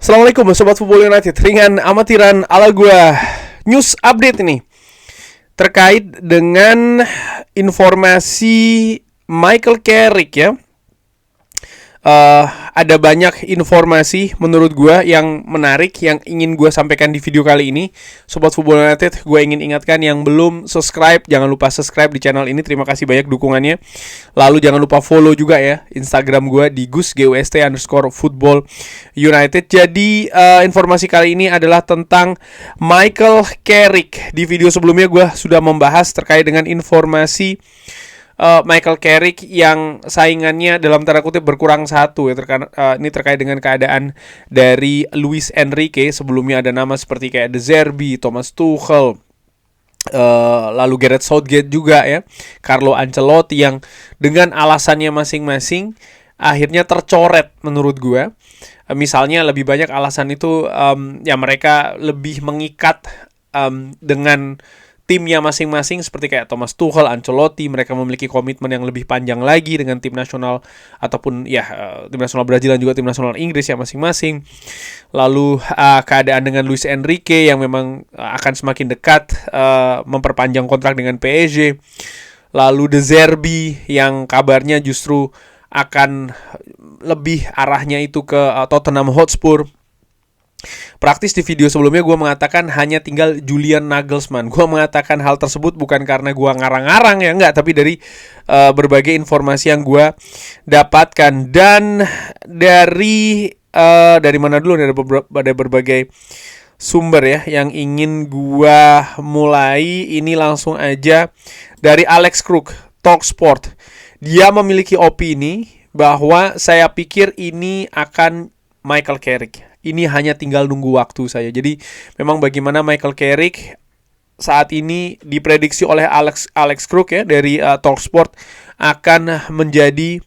Assalamualaikum Sobat Football United. Ringan amatiran ala gua. News update ini terkait dengan informasi Michael Carrick ya. Ada banyak informasi menurut gue yang menarik yang ingin gue sampaikan di video kali ini. Sobat Football United, gue ingin ingatkan yang belum subscribe, jangan lupa subscribe di channel ini. Terima kasih banyak dukungannya. Lalu jangan lupa follow juga ya Instagram gue di gus_football United. Jadi informasi kali ini adalah tentang Michael Carrick. Di video sebelumnya gue sudah membahas terkait dengan informasi Michael Carrick yang saingannya dalam tanda kutip berkurang satu ya. Ini terkait dengan keadaan dari Luis Enrique. Sebelumnya ada nama seperti kayak De Zerbi, Thomas Tuchel, lalu Gareth Southgate juga ya, Carlo Ancelotti, yang dengan alasannya masing-masing akhirnya tercoret menurut gue. Misalnya lebih banyak alasan itu ya mereka lebih mengikat dengan timnya masing-masing, seperti kayak Thomas Tuchel, Ancelotti, mereka memiliki komitmen yang lebih panjang lagi dengan tim nasional ataupun ya tim nasional Brazil dan juga tim nasional Inggris ya masing-masing. Lalu keadaan dengan Luis Enrique yang memang akan semakin dekat memperpanjang kontrak dengan PSG. Lalu De Zerbi yang kabarnya justru akan lebih arahnya itu ke Tottenham Hotspur. Praktis di video sebelumnya gue mengatakan hanya tinggal Julian Nagelsmann. Gue mengatakan hal tersebut bukan karena gue ngarang-ngarang ya, enggak, tapi dari berbagai informasi yang gue dapatkan. Dan dari mana dulu, dari berbagai sumber ya yang ingin gue mulai. Ini langsung aja dari Alex Kruk, Talksport. Dia memiliki opini bahwa saya pikir ini akan Michael Carrick. Ini hanya tinggal nunggu waktu saya. Jadi memang bagaimana Michael Carrick saat ini diprediksi oleh Alex Kruk ya dari Talksport akan menjadi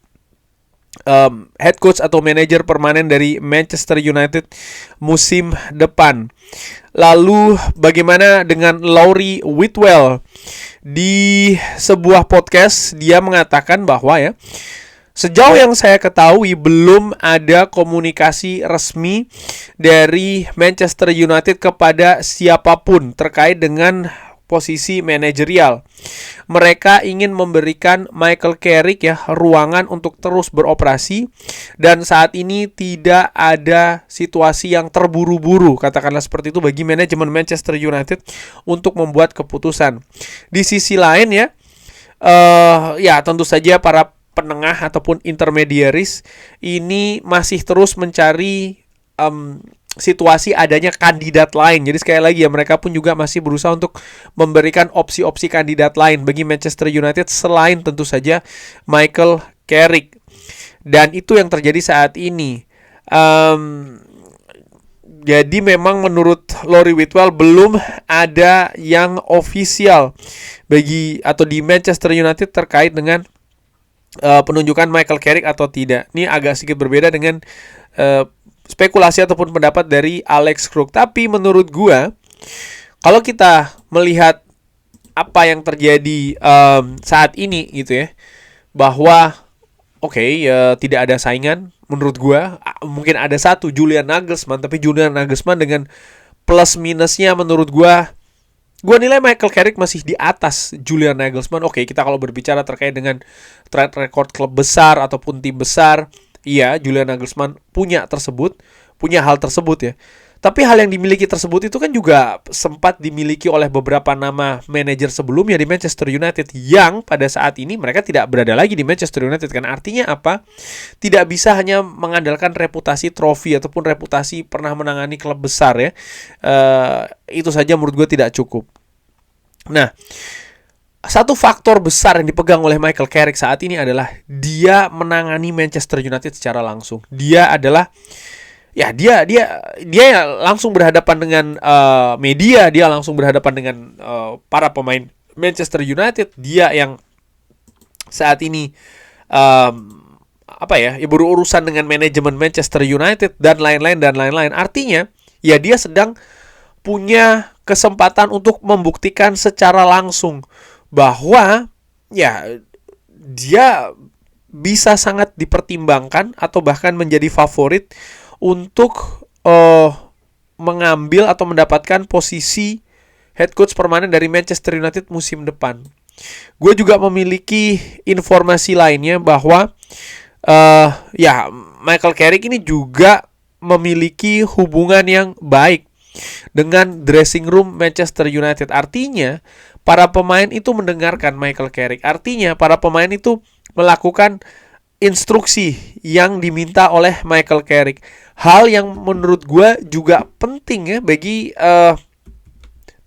head coach atau manajer permanen dari Manchester United musim depan. Lalu bagaimana dengan Laurie Whitwell? Di sebuah podcast dia mengatakan bahwa ya, sejauh yang saya ketahui belum ada komunikasi resmi dari Manchester United kepada siapapun terkait dengan posisi manajerial. Mereka ingin memberikan Michael Carrick ya ruangan untuk terus beroperasi, dan saat ini tidak ada situasi yang terburu-buru, katakanlah seperti itu, bagi manajemen Manchester United untuk membuat keputusan. Di sisi lain ya, ya tentu saja para penengah ataupun intermediaries ini masih terus mencari situasi adanya kandidat lain. Jadi sekali lagi ya, mereka pun juga masih berusaha untuk memberikan opsi-opsi kandidat lain bagi Manchester United selain tentu saja Michael Carrick. Dan itu yang terjadi saat ini. Jadi memang menurut Laurie Whitwell belum ada yang ofisial bagi atau di Manchester United terkait dengan penunjukan Michael Carrick atau tidak. Ini agak sedikit berbeda dengan spekulasi ataupun pendapat dari Alex Kruk. Tapi menurut gua, kalau kita melihat apa yang terjadi saat ini gitu ya, bahwa tidak ada saingan. Menurut gua mungkin ada satu, Julian Nagelsmann, tapi Julian Nagelsmann dengan plus minusnya menurut gua nilai Michael Carrick masih di atas Julian Nagelsmann. Kita kalau berbicara terkait dengan track record klub besar ataupun tim besar, iya, Julian Nagelsmann punya hal tersebut ya. Tapi hal yang dimiliki tersebut itu kan juga sempat dimiliki oleh beberapa nama manajer sebelumnya di Manchester United yang pada saat ini mereka tidak berada lagi di Manchester United kan. Artinya apa? Tidak bisa hanya mengandalkan reputasi trofi ataupun reputasi pernah menangani klub besar ya. Itu saja menurut gue tidak cukup. Nah, satu faktor besar yang dipegang oleh Michael Carrick saat ini adalah dia menangani Manchester United secara langsung. Dia adalah dia langsung berhadapan dengan media, dia langsung berhadapan dengan para pemain Manchester United. Dia yang saat ini berurusan dengan manajemen Manchester United dan lain-lain. Artinya ya dia sedang punya kesempatan untuk membuktikan secara langsung bahwa ya dia bisa sangat dipertimbangkan atau bahkan menjadi favorit untuk mengambil atau mendapatkan posisi head coach permanen dari Manchester United musim depan. Gue juga memiliki informasi lainnya bahwa Michael Carrick ini juga memiliki hubungan yang baik dengan dressing room Manchester United. Artinya para pemain itu mendengarkan Michael Carrick. Artinya para pemain itu melakukan instruksi yang diminta oleh Michael Carrick. Hal yang menurut gue juga penting ya bagi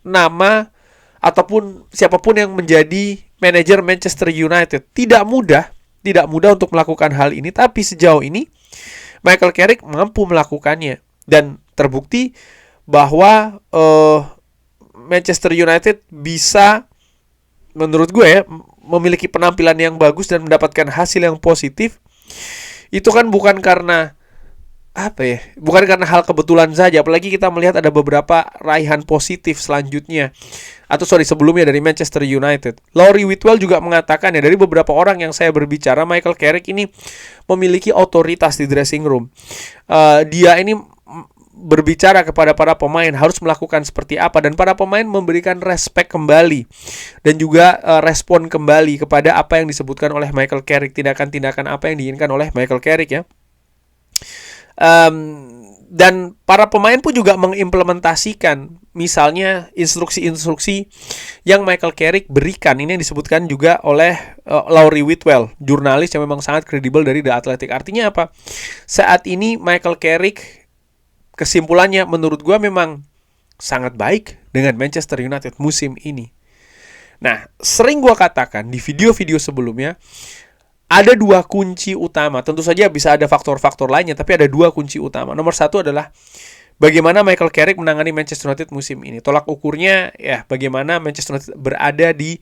nama ataupun siapapun yang menjadi manajer Manchester United. Tidak mudah untuk melakukan hal ini, tapi sejauh ini Michael Carrick mampu melakukannya dan terbukti bahwa Manchester United bisa, menurut gue ya, memiliki penampilan yang bagus dan mendapatkan hasil yang positif. Itu kan bukan karena bukan karena hal kebetulan saja. Apalagi kita melihat ada beberapa raihan positif sebelumnya dari Manchester United. Laurie Whitwell juga mengatakan ya, dari beberapa orang yang saya berbicara, Michael Carrick ini memiliki otoritas di dressing room. Dia ini berbicara kepada para pemain harus melakukan seperti apa, dan para pemain memberikan respect kembali dan juga respon kembali kepada apa yang disebutkan oleh Michael Carrick, tindakan-tindakan apa yang diinginkan oleh Michael Carrick ya. Dan para pemain pun juga mengimplementasikan misalnya instruksi-instruksi yang Michael Carrick berikan. Ini yang disebutkan juga oleh Laurie Whitwell, jurnalis yang memang sangat kredibel dari The Athletic. Artinya apa? Saat ini Michael Carrick, kesimpulannya menurut gue memang sangat baik dengan Manchester United musim ini. Nah, sering gue katakan di video-video sebelumnya, ada dua kunci utama. Tentu saja bisa ada faktor-faktor lainnya, tapi ada dua kunci utama. Nomor satu adalah bagaimana Michael Carrick menangani Manchester United musim ini. Tolak ukurnya ya bagaimana Manchester United berada di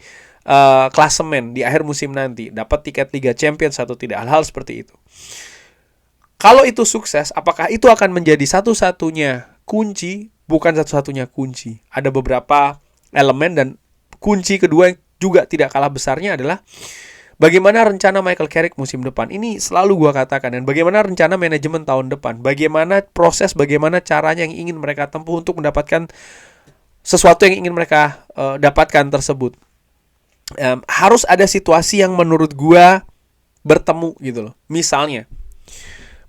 klasemen di akhir musim nanti, dapat tiket Liga Champions atau tidak, hal-hal seperti itu. Kalau itu sukses, apakah itu akan menjadi satu-satunya kunci? Bukan satu-satunya kunci. Ada beberapa elemen, dan kunci kedua yang juga tidak kalah besarnya adalah bagaimana rencana Michael Carrick musim depan. Ini selalu gue katakan. Dan bagaimana rencana manajemen tahun depan. Bagaimana proses, bagaimana caranya yang ingin mereka tempuh untuk mendapatkan sesuatu yang ingin mereka dapatkan tersebut. Harus ada situasi yang menurut gue bertemu gitu loh. Misalnya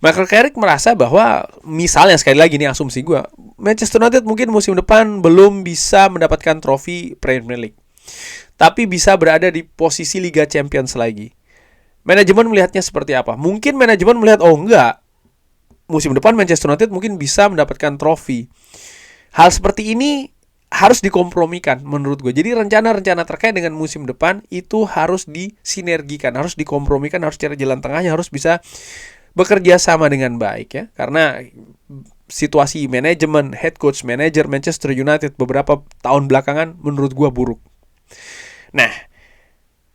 Michael Carrick merasa bahwa, misalnya sekali lagi ini asumsi gue, Manchester United mungkin musim depan belum bisa mendapatkan trofi Premier League, tapi bisa berada di posisi Liga Champions lagi. Manajemen melihatnya seperti apa? Mungkin manajemen melihat, musim depan Manchester United mungkin bisa mendapatkan trofi. Hal seperti ini harus dikompromikan menurut gue. Jadi rencana-rencana terkait dengan musim depan itu harus disinergikan, harus dikompromikan, harus cari jalan tengahnya, harus bisa bekerja sama dengan baik ya. Karena situasi manajemen, head coach, manajer Manchester United beberapa tahun belakangan menurut gue buruk. Nah,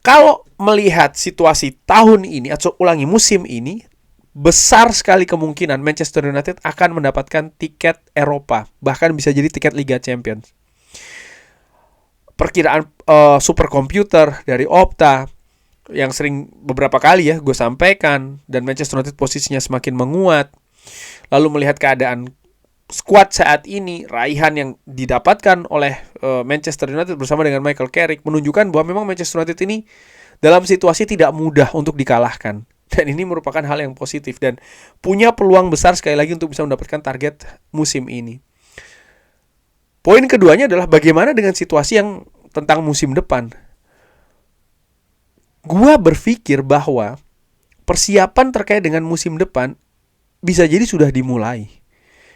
kalau melihat situasi tahun ini atau musim ini, besar sekali kemungkinan Manchester United akan mendapatkan tiket Eropa, bahkan bisa jadi tiket Liga Champions. Perkiraan superkomputer dari Opta yang sering beberapa kali ya gue sampaikan, dan Manchester United posisinya semakin menguat. Lalu melihat keadaan skuad saat ini, raihan yang didapatkan oleh Manchester United bersama dengan Michael Carrick menunjukkan bahwa memang Manchester United ini dalam situasi tidak mudah untuk dikalahkan. Dan ini merupakan hal yang positif dan punya peluang besar sekali lagi untuk bisa mendapatkan target musim ini. Poin keduanya adalah bagaimana dengan situasi yang tentang musim depan. Gua berpikir bahwa persiapan terkait dengan musim depan bisa jadi sudah dimulai.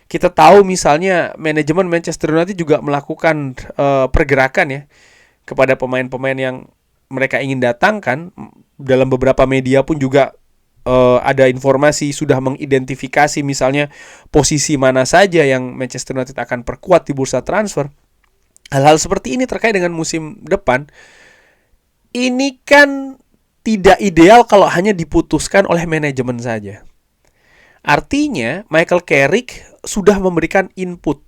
Kita tahu misalnya manajemen Manchester United juga melakukan pergerakan ya kepada pemain-pemain yang mereka ingin datangkan. Dalam beberapa media pun juga ada informasi sudah mengidentifikasi misalnya posisi mana saja yang Manchester United akan perkuat di bursa transfer. Hal-hal seperti ini terkait dengan musim depan. Ini kan tidak ideal kalau hanya diputuskan oleh manajemen saja. Artinya Michael Carrick sudah memberikan input.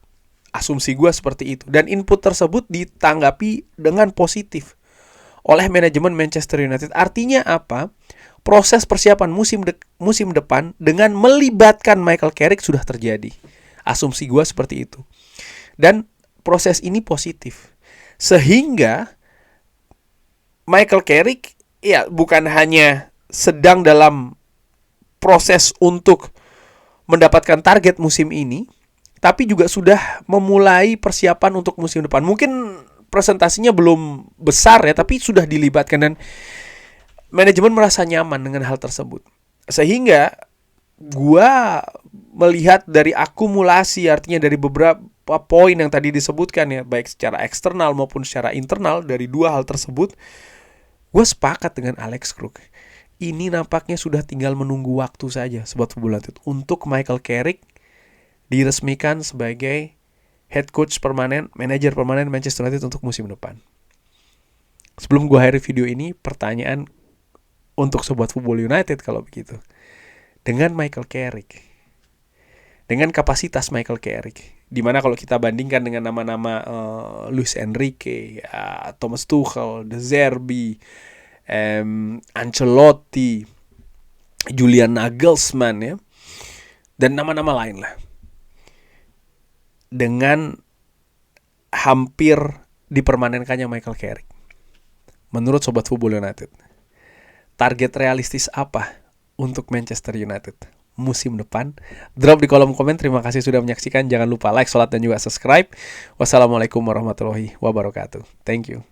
Asumsi gue seperti itu. Dan input tersebut ditanggapi dengan positif oleh manajemen Manchester United. Artinya apa? Proses persiapan musim depan dengan melibatkan Michael Carrick sudah terjadi. Asumsi gue seperti itu. Dan proses ini positif. Sehingga Michael Carrick ya bukan hanya sedang dalam proses untuk mendapatkan target musim ini, tapi juga sudah memulai persiapan untuk musim depan. Mungkin presentasinya belum besar ya, tapi sudah dilibatkan dan manajemen merasa nyaman dengan hal tersebut. Sehingga gua melihat dari akumulasi, artinya dari beberapa poin yang tadi disebutkan ya, baik secara eksternal maupun secara internal dari dua hal tersebut, gue sepakat dengan Alex Kruk. Ini nampaknya sudah tinggal menunggu waktu saja Sobat Football United untuk Michael Carrick diresmikan sebagai head coach permanen, manajer permanen Manchester United untuk musim depan. Sebelum gue akhiri video ini, pertanyaan untuk Sobat Football United kalau begitu. Dengan Michael Carrick, dengan kapasitas Michael Carrick, dimana kalau kita bandingkan dengan nama-nama Luis Enrique, Thomas Tuchel, De Zerbi, Ancelotti, Julian Nagelsmann ya, dan nama-nama lain lah, dengan hampir dipermanenkannya Michael Carrick, menurut Sobat Football United, target realistis apa untuk Manchester United musim depan? Drop di kolom komen. Terima kasih sudah menyaksikan. Jangan lupa like, share, dan juga subscribe. Wassalamualaikum warahmatullahi wabarakatuh. Thank you.